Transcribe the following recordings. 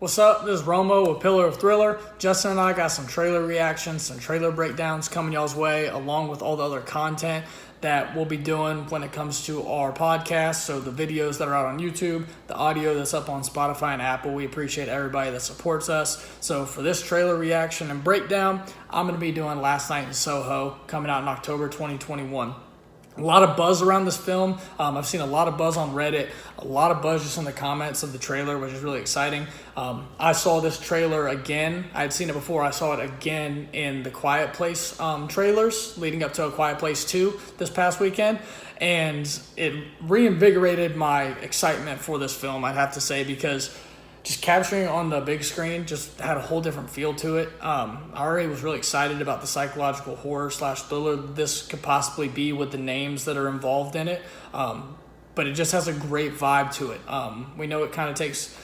What's up? This is Romo with Pillar of Thriller. Justin and I got some trailer reactions, some trailer breakdowns coming y'all's way, along with all the other content that we'll be doing when it comes to our podcast. So the videos that are out on YouTube, the audio that's up on Spotify and Apple. We appreciate everybody that supports us. So for this trailer reaction and breakdown, I'm going to be doing Last Night in Soho, coming out in October 2021. A lot of buzz around this film. I've seen a lot of buzz on Reddit, a lot of buzz just in the comments of the trailer, which is really exciting. I saw this trailer again. I had seen it before. I saw it again in the Quiet Place trailers leading up to A Quiet Place 2 this past weekend. And it reinvigorated my excitement for this film, I'd have to say, because just capturing it on the big screen just had a whole different feel to it. I already was really excited about the psychological horror / thriller this could possibly be with the names that are involved in it. But it just has a great vibe to it. We know it kind of takes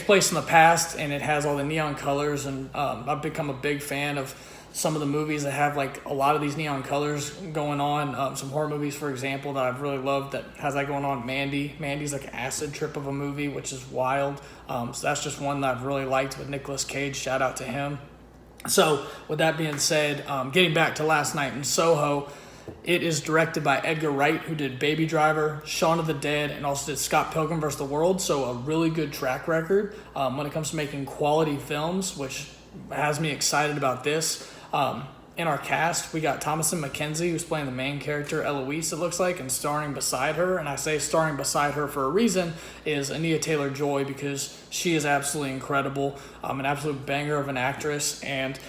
place in the past, and it has all the neon colors, and I've become a big fan of some of the movies that have like a lot of these neon colors going on. Some horror movies, for example, that I've really loved that has that going on. Mandy's like an acid trip of a movie, which is wild. So that's just one that I've really liked with Nicolas Cage. Shout out to him. So with that being said, getting back to Last Night in Soho, it is directed by Edgar Wright, who did Baby Driver, Shaun of the Dead, and also did Scott Pilgrim vs. the World. So a really good track record when it comes to making quality films, which has me excited about this. In our cast, we got Thomasin, McKenzie, who's playing the main character, Eloise, it looks like, and starring beside her. And I say starring beside her for a reason, is Anya Taylor-Joy, because she is absolutely incredible, an absolute banger of an actress. And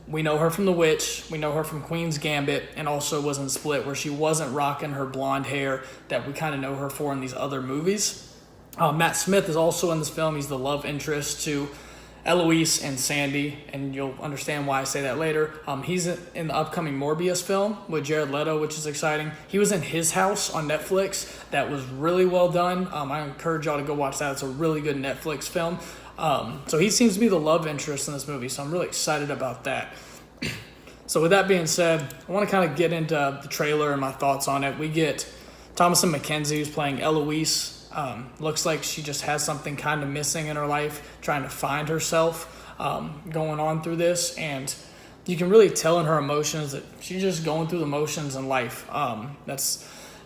we know her from The Witch, we know her from Queen's Gambit, and also was in Split, where she wasn't rocking her blonde hair that we kind of know her for in these other movies. Matt Smith is also in this film. He's the love interest to Eloise and Sandy, and you'll understand why I say that later. He's in the upcoming Morbius film with Jared Leto, which is exciting. He was in His House on Netflix. That was really well done. I encourage y'all to go watch that. It's a really good Netflix film. So he seems to be the love interest in this movie, so I'm really excited about that. So with that being said, I want to kind of get into the trailer and my thoughts on it. We get Thomasin McKenzie, who's playing Eloise. Looks like she just has something kind of missing in her life, trying to find herself, going on through this. And you can really tell in her emotions that she's just going through the motions in life.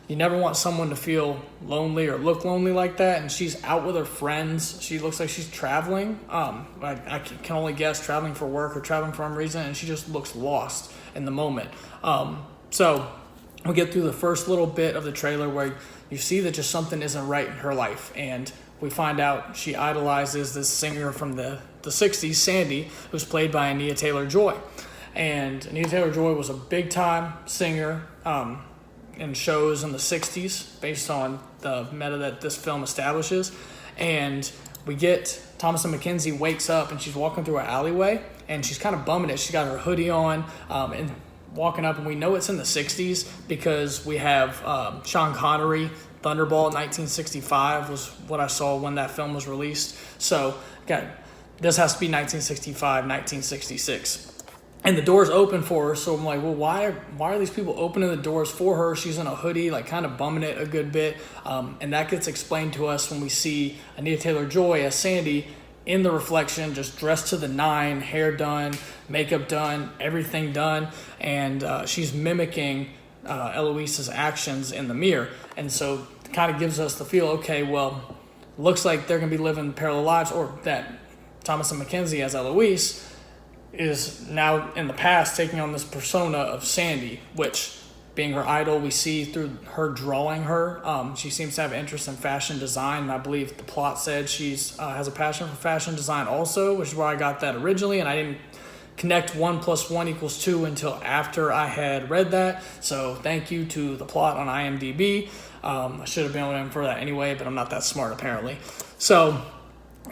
You never want someone to feel lonely or look lonely like that. And she's out with her friends. She looks like she's traveling. I can only guess, traveling for work or traveling for some reason. And she just looks lost in the moment. So we get through the first little bit of the trailer where you see that just something isn't right in her life, and we find out she idolizes this singer from the 60s, Sandy, who's played by Anya Taylor-Joy. And Anya Taylor-Joy was a big-time singer in shows in the 60s based on the meta that this film establishes. And we get Thomasin McKenzie wakes up, and she's walking through an alleyway, and she's kind of bumming it. She's got her hoodie on, and walking up, and we know it's in the 60s because we have Sean Connery, Thunderball 1965 was what I saw when that film was released. So, again, this has to be 1965, 1966. And the doors open for her, so I'm like, well, why are these people opening the doors for her? She's in a hoodie, like kind of bumming it a good bit. And that gets explained to us when we see Anya Taylor-Joy as Sandy in the reflection, just dressed to the nine, hair done, makeup done, everything done, and she's mimicking Eloise's actions in the mirror. And so it kind of gives us the feel, okay, well, looks like they're going to be living parallel lives, or that Thomasin McKenzie as Eloise is now in the past taking on this persona of Sandy, which, being her idol, we see through her drawing her. She seems to have interest in fashion design, and I believe the plot said she's has a passion for fashion design also, which is where I got that originally, and I didn't connect 1 + 1 = 2 until after I had read that. So thank you to the plot on IMDb. I should have been able to infer that anyway, but I'm not that smart apparently. So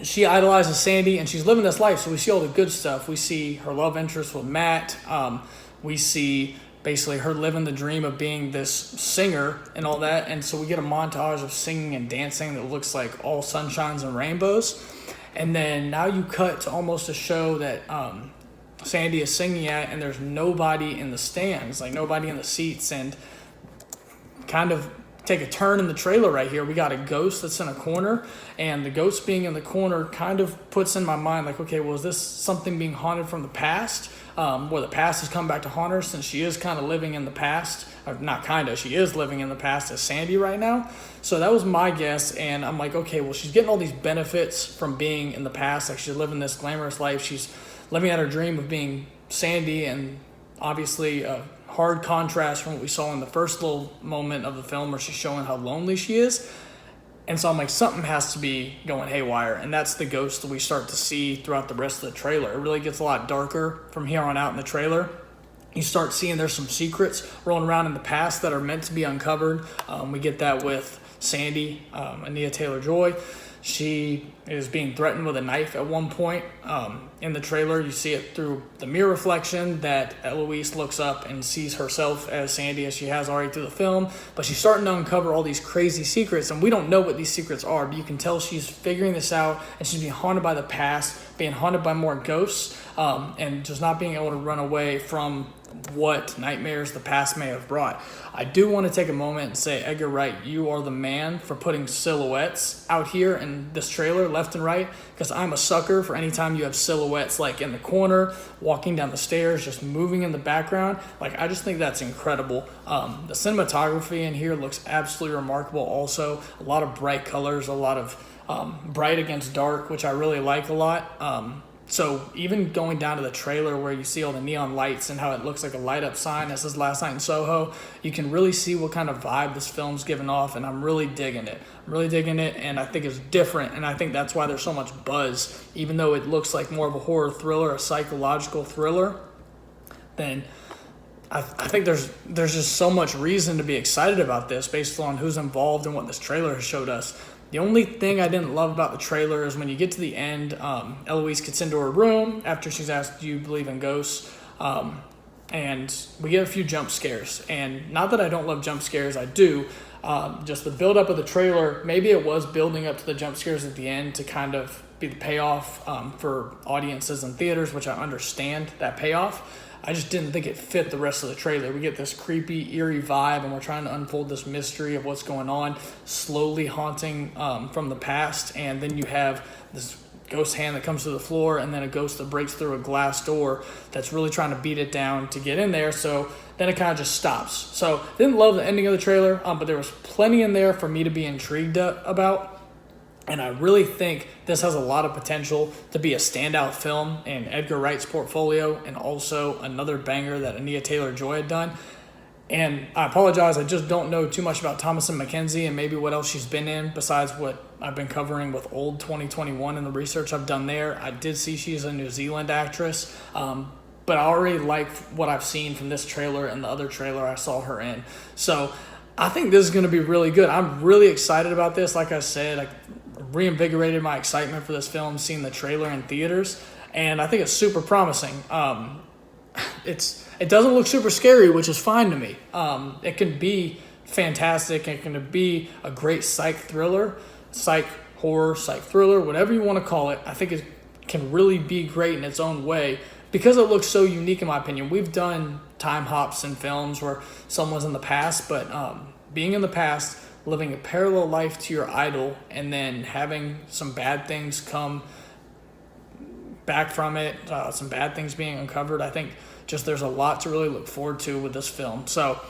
she idolizes Sandy, and she's living this life. So we see all the good stuff. We see her love interest with Matt. We see basically her living the dream of being this singer and all that. And so we get a montage of singing and dancing that looks like all sunshines and rainbows. And then now you cut to almost a show that Sandy is singing at, and there's nobody in the stands, like nobody in the seats, and kind of take a turn in the trailer right here. We got a ghost that's in a corner, and the ghost being in the corner kind of puts in my mind like, okay, well, is this something being haunted from the past, where the past has come back to haunt her, since she is kind of living in the past, or not kind of, she is living in the past as Sandy right now. So that was my guess, and I'm like, okay, well, she's getting all these benefits from being in the past. Like, she's living this glamorous life. She's living out her dream of being Sandy, and obviously hard contrast from what we saw in the first little moment of the film where she's showing how lonely she is. And so I'm like, something has to be going haywire, and that's the ghost that we start to see throughout the rest of the trailer. It really gets a lot darker from here on out in the trailer. You start seeing there's some secrets rolling around in the past that are meant to be uncovered. We get that with Sandy, Anya Taylor-Joy. She is being threatened with a knife at one point. In the trailer, you see it through the mirror reflection that Eloise looks up and sees herself as Sandy, as she has already through the film. But she's starting to uncover all these crazy secrets, and we don't know what these secrets are, but you can tell she's figuring this out, and she's being haunted by the past, being haunted by more ghosts, and just not being able to run away from what nightmares the past may have brought. I do want to take a moment and say, Edgar Wright, you are the man for putting silhouettes out here in this trailer left and right, because I'm a sucker for any time you have silhouettes like in the corner, walking down the stairs, just moving in the background. Like, I just think that's incredible. The cinematography in here looks absolutely remarkable also. A lot of bright colors, a lot of bright against dark, which I really like a lot. So even going down to the trailer where you see all the neon lights and how it looks like a light up sign that says Last Night in Soho, you can really see what kind of vibe this film's giving off, and I'm really digging it. And I think it's different, and I think that's why there's so much buzz. Even though it looks like more of a horror thriller, a psychological thriller, then I think there's just so much reason to be excited about this based on who's involved and what this trailer has showed us. The only thing I didn't love about the trailer is when you get to the end, Eloise gets into her room after she's asked, do you believe in ghosts? And we get a few jump scares. And not that I don't love jump scares, I do. Just the build-up of the trailer, maybe it was building up to the jump scares at the end to kind of be the payoff for audiences in theaters, which I understand that payoff. I just didn't think it fit the rest of the trailer. We get this creepy, eerie vibe, and we're trying to unfold this mystery of what's going on, slowly haunting from the past. And then you have this ghost hand that comes to the floor, and then a ghost that breaks through a glass door that's really trying to beat it down to get in there. So then it kind of just stops. So didn't love the ending of the trailer, but there was plenty in there for me to be intrigued about. And I really think this has a lot of potential to be a standout film in Edgar Wright's portfolio, and also another banger that Anya Taylor-Joy had done. And I apologize, I just don't know too much about Thomasin McKenzie and maybe what else she's been in besides what I've been covering with old 2021 and the research I've done there. I did see she's a New Zealand actress, but I already like what I've seen from this trailer and the other trailer I saw her in. So I think this is going to be really good. I'm really excited about this. Like I said, I reinvigorated my excitement for this film, seeing the trailer in theaters, and I think it's super promising. It doesn't look super scary, which is fine to me. It can be fantastic. It can be a great psych thriller, psych horror, psych thriller, whatever you want to call it. I think it can really be great in its own way because it looks so unique, in my opinion. We've done time hops in films where someone's in the past, but being in the past, living a parallel life to your idol, and then having some bad things come back from it, some bad things being uncovered. I think just there's a lot to really look forward to with this film. So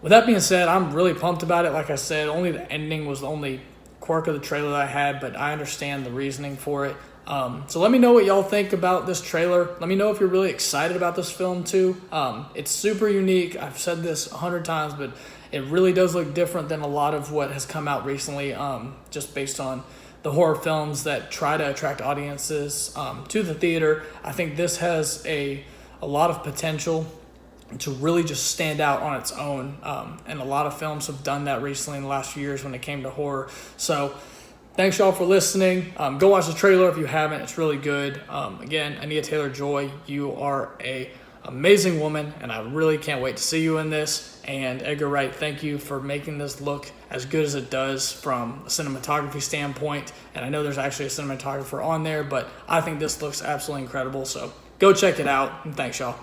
with that being said, I'm really pumped about it. Like I said, only the ending was the only quirk of the trailer that I had, but I understand the reasoning for it. So let me know what y'all think about this trailer. Let me know if you're really excited about this film too. It's super unique. I've said this 100 times, but it really does look different than a lot of what has come out recently, just based on the horror films that try to attract audiences to the theater. I think this has a lot of potential to really just stand out on its own, and a lot of films have done that recently in the last few years when it came to horror. So thanks y'all for listening. Go watch the trailer if you haven't. It's really good. Again, Anya Taylor-Joy, you are a amazing woman, and I really can't wait to see you in this. And Edgar Wright, thank you for making this look as good as it does from a cinematography standpoint. And I know there's actually a cinematographer on there, but I think this looks absolutely incredible. So go check it out, and thanks y'all.